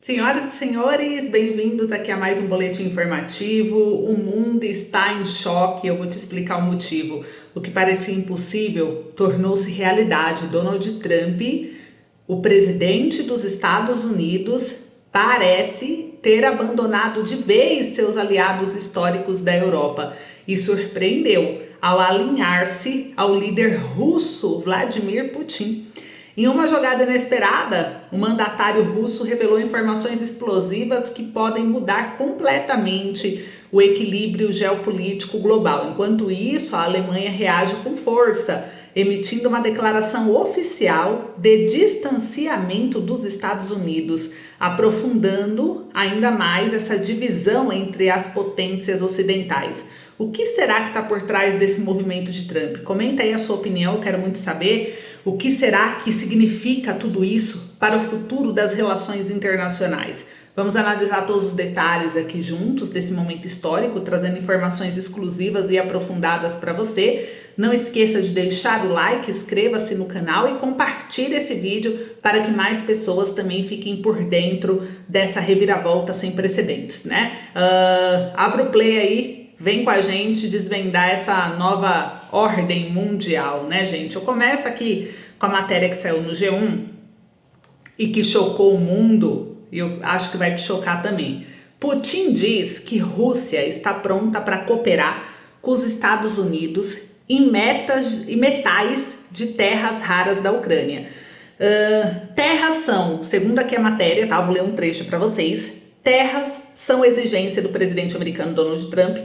Senhoras e senhores, bem-vindos aqui a mais um boletim informativo. O mundo está em choque, eu vou te explicar o motivo. O que parecia impossível tornou-se realidade. Donald Trump, o presidente dos Estados Unidos, parece ter abandonado de vez seus aliados históricos da Europa e surpreendeu ao alinhar-se ao líder russo Vladimir Putin. Em uma jogada inesperada, o mandatário russo revelou informações explosivas que podem mudar completamente o equilíbrio geopolítico global. Enquanto isso, a Alemanha reage com força, emitindo uma declaração oficial de distanciamento dos Estados Unidos, aprofundando ainda mais essa divisão entre as potências ocidentais. O que será que está por trás desse movimento de Trump? Comenta aí a sua opinião, eu quero muito saber. O que será que significa tudo isso para o futuro das relações internacionais? Vamos analisar todos os detalhes aqui juntos desse momento histórico, trazendo informações exclusivas e aprofundadas para você. Não esqueça de deixar o like, inscreva-se no canal e compartilhe esse vídeo para que mais pessoas também fiquem por dentro dessa reviravolta sem precedentes, né? Abra o play aí. Vem com a gente desvendar essa nova ordem mundial, né, gente? Eu começo aqui com a matéria que saiu no G1 e que chocou o mundo, e eu acho que vai te chocar também. Putin diz que Rússia está pronta para cooperar com os Estados Unidos em metais de terras raras da Ucrânia. Terras são, segundo aqui a matéria, tá? Vou ler um trecho para vocês. Terras são exigência do presidente americano Donald Trump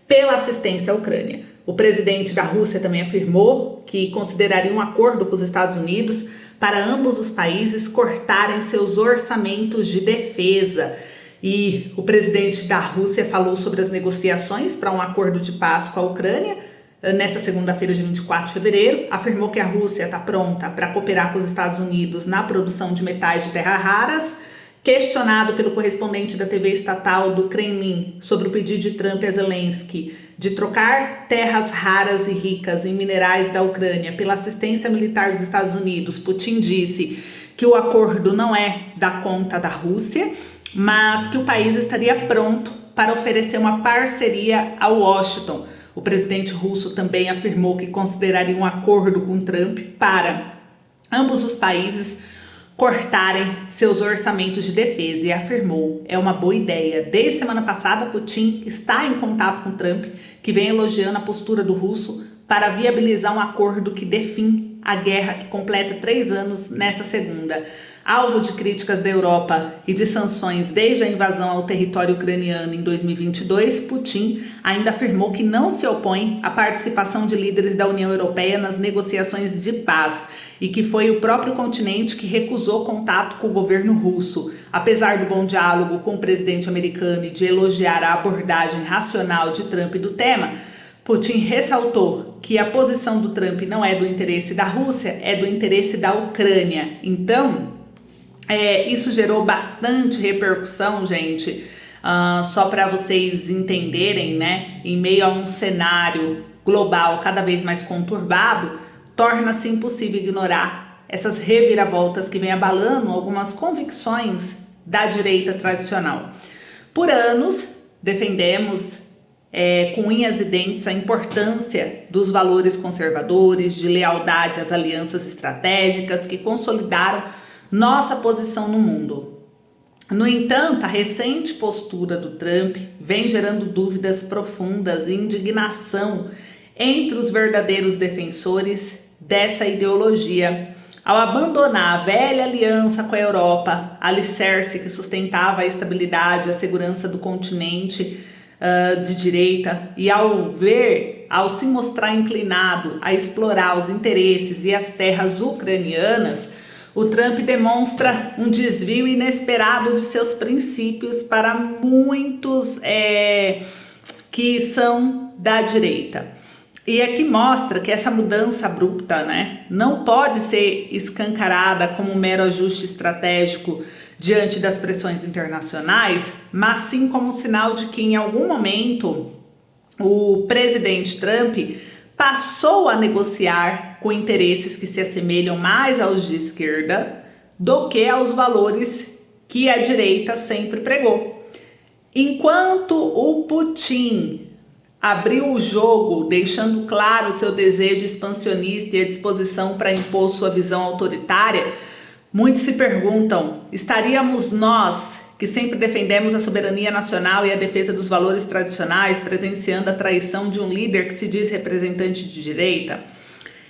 pela assistência à Ucrânia. O presidente da Rússia também afirmou que consideraria um acordo com os Estados Unidos para ambos os países cortarem seus orçamentos de defesa. E o presidente da Rússia falou sobre as negociações para um acordo de paz com a Ucrânia. Nesta segunda-feira, de 24 de fevereiro, afirmou que a Rússia está pronta para cooperar com os Estados Unidos na produção de metais de terras raras. Questionado pelo correspondente da TV estatal do Kremlin sobre o pedido de Trump a Zelensky de trocar terras raras e ricas em minerais da Ucrânia pela assistência militar dos Estados Unidos, Putin disse que o acordo não é da conta da Rússia, mas que o país estaria pronto para oferecer uma parceria a Washington. O presidente russo também afirmou que consideraria um acordo com Trump para ambos os países cortarem seus orçamentos de defesa e afirmou, é uma boa ideia. Desde semana passada, Putin está em contato com Trump, que vem elogiando a postura do russo para viabilizar um acordo que dê fim à guerra que completa 3 anos nessa segunda. Alvo de críticas da Europa e de sanções desde a invasão ao território ucraniano em 2022, Putin ainda afirmou que não se opõe à participação de líderes da União Europeia nas negociações de paz e que foi o próprio continente que recusou contato com o governo russo. Apesar do bom diálogo com o presidente americano e de elogiar a abordagem racional de Trump do tema, Putin ressaltou que a posição do Trump não é do interesse da Rússia, é do interesse da Ucrânia. Então, isso gerou bastante repercussão, gente, só para vocês entenderem, né? Em meio a um cenário global cada vez mais conturbado, torna-se impossível ignorar essas reviravoltas que vêm abalando algumas convicções da direita tradicional. Por anos, defendemos com unhas e dentes a importância dos valores conservadores, de lealdade às alianças estratégicas que consolidaram nossa posição no mundo. No entanto, a recente postura do Trump vem gerando dúvidas profundas e indignação entre os verdadeiros defensores dessa ideologia. Ao abandonar a velha aliança com a Europa, alicerce que sustentava a estabilidade e a segurança do continente de direita, e ao se mostrar inclinado a explorar os interesses e as terras ucranianas, o Trump demonstra um desvio inesperado de seus princípios para muitos que são da direita. E aqui mostra que essa mudança abrupta, né, não pode ser escancarada como um mero ajuste estratégico diante das pressões internacionais, mas sim como sinal de que em algum momento o presidente Trump passou a negociar com interesses que se assemelham mais aos de esquerda do que aos valores que a direita sempre pregou. Enquanto o Putin abriu o jogo, deixando claro seu desejo expansionista e a disposição para impor sua visão autoritária, muitos se perguntam, estaríamos nós, que sempre defendemos a soberania nacional e a defesa dos valores tradicionais, presenciando a traição de um líder que se diz representante de direita?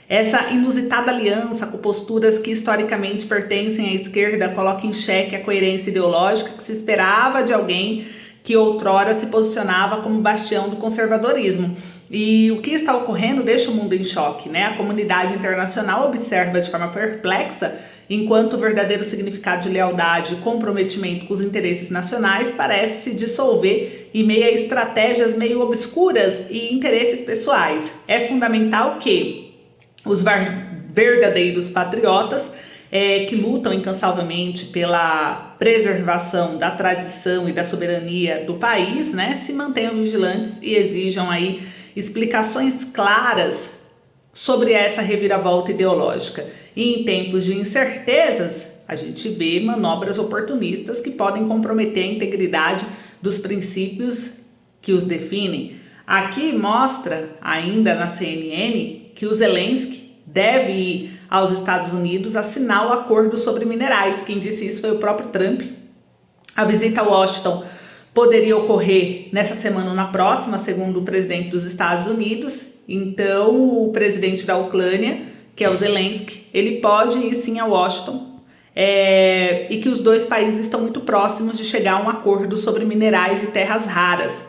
Essa inusitada aliança com posturas que historicamente pertencem à esquerda coloca em xeque a coerência ideológica que se esperava de alguém que outrora se posicionava como bastião do conservadorismo. E o que está ocorrendo deixa o mundo em choque, né? A comunidade internacional observa de forma perplexa, enquanto o verdadeiro significado de lealdade e comprometimento com os interesses nacionais parece se dissolver em meio a estratégias meio obscuras e interesses pessoais. É fundamental que os verdadeiros patriotas que lutam incansavelmente pela preservação da tradição e da soberania do país, né, se mantenham vigilantes e exijam aí explicações claras sobre essa reviravolta ideológica. E em tempos de incertezas, a gente vê manobras oportunistas que podem comprometer a integridade dos princípios que os definem. Aqui mostra, ainda na CNN, que o Zelensky deve ir aos Estados Unidos assinar o acordo sobre minerais. Quem disse isso foi o próprio Trump. A visita a Washington poderia ocorrer nessa semana ou na próxima, segundo o presidente dos Estados Unidos. Então, o presidente da Ucrânia, que é o Zelensky, ele pode ir sim a Washington, e que os dois países estão muito próximos de chegar a um acordo sobre minerais e terras raras.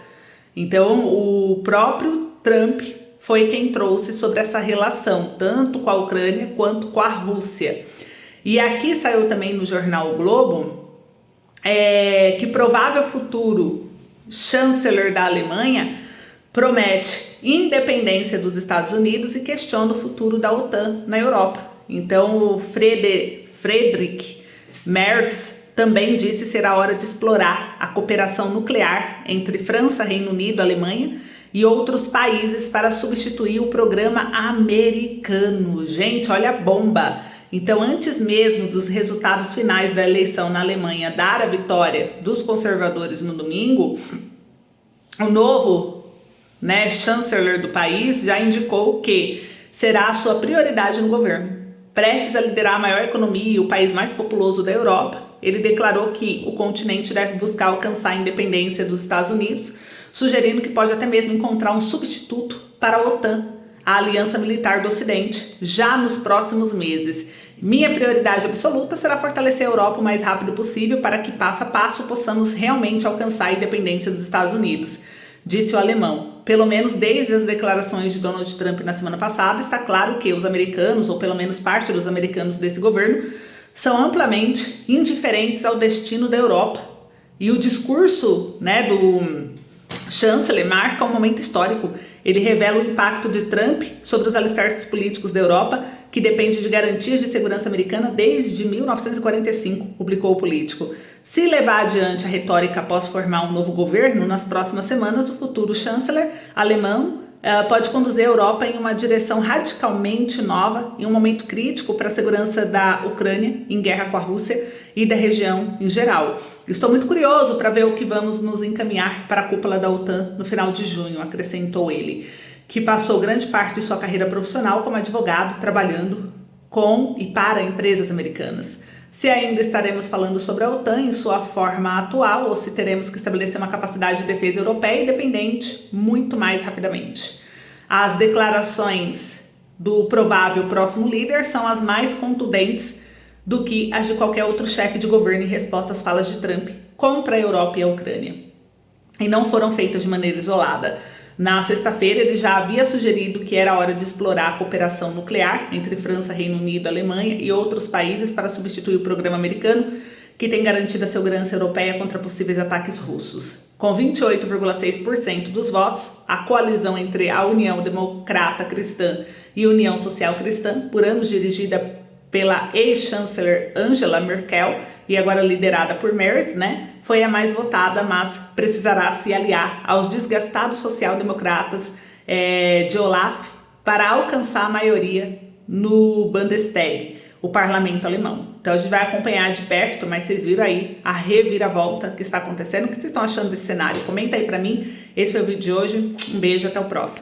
Então, o próprio Trump foi quem trouxe sobre essa relação, tanto com a Ucrânia quanto com a Rússia. E aqui saiu também no jornal O Globo que provável futuro chanceler da Alemanha promete independência dos Estados Unidos e questiona o futuro da OTAN na Europa. Então, o Friedrich Merz também disse ser a hora de explorar a cooperação nuclear entre França, Reino Unido, Alemanha e outros países para substituir o programa americano. Gente, olha a bomba! Então, antes mesmo dos resultados finais da eleição na Alemanha dar a vitória dos conservadores no domingo, o novo chanceler do país já indicou que será a sua prioridade no governo. Prestes a liderar a maior economia e o país mais populoso da Europa, ele declarou que o continente deve buscar alcançar a independência dos Estados Unidos, sugerindo que pode até mesmo encontrar um substituto para a OTAN, a aliança militar do Ocidente, já nos próximos meses. Minha prioridade absoluta será fortalecer a Europa o mais rápido possível para que, passo a passo, possamos realmente alcançar a independência dos Estados Unidos, disse o alemão. Pelo menos desde as declarações de Donald Trump na semana passada, está claro que os americanos, ou pelo menos parte dos americanos desse governo, são amplamente indiferentes ao destino da Europa. E o discurso do chanceler marca um momento histórico. Ele revela o impacto de Trump sobre os alicerces políticos da Europa, que depende de garantias de segurança americana desde 1945, publicou o político. Se levar adiante a retórica após formar um novo governo, nas próximas semanas o futuro chanceler alemão pode conduzir a Europa em uma direção radicalmente nova, em um momento crítico para a segurança da Ucrânia em guerra com a Rússia e da região em geral. Estou muito curioso para ver o que vamos nos encaminhar para a cúpula da OTAN no final de junho, acrescentou ele, que passou grande parte de sua carreira profissional como advogado, trabalhando com e para empresas americanas. Se ainda estaremos falando sobre a OTAN em sua forma atual ou se teremos que estabelecer uma capacidade de defesa europeia independente muito mais rapidamente. As declarações do provável próximo líder são as mais contundentes do que as de qualquer outro chefe de governo em resposta às falas de Trump contra a Europa e a Ucrânia. E não foram feitas de maneira isolada. Na sexta-feira, ele já havia sugerido que era hora de explorar a cooperação nuclear entre França, Reino Unido, Alemanha e outros países para substituir o programa americano, que tem garantido a segurança europeia contra possíveis ataques russos. Com 28,6% dos votos, a coalizão entre a União Democrata Cristã e União Social Cristã, por anos dirigida pela ex-chanceler Angela Merkel e agora liderada por Merz, foi a mais votada, mas precisará se aliar aos desgastados social-democratas de Olaf para alcançar a maioria no Bundestag. o parlamento alemão. Então a gente vai acompanhar de perto, mas vocês viram aí a reviravolta que está acontecendo. O que vocês estão achando desse cenário? Comenta aí pra mim. Esse foi o vídeo de hoje. Um beijo, até o próximo.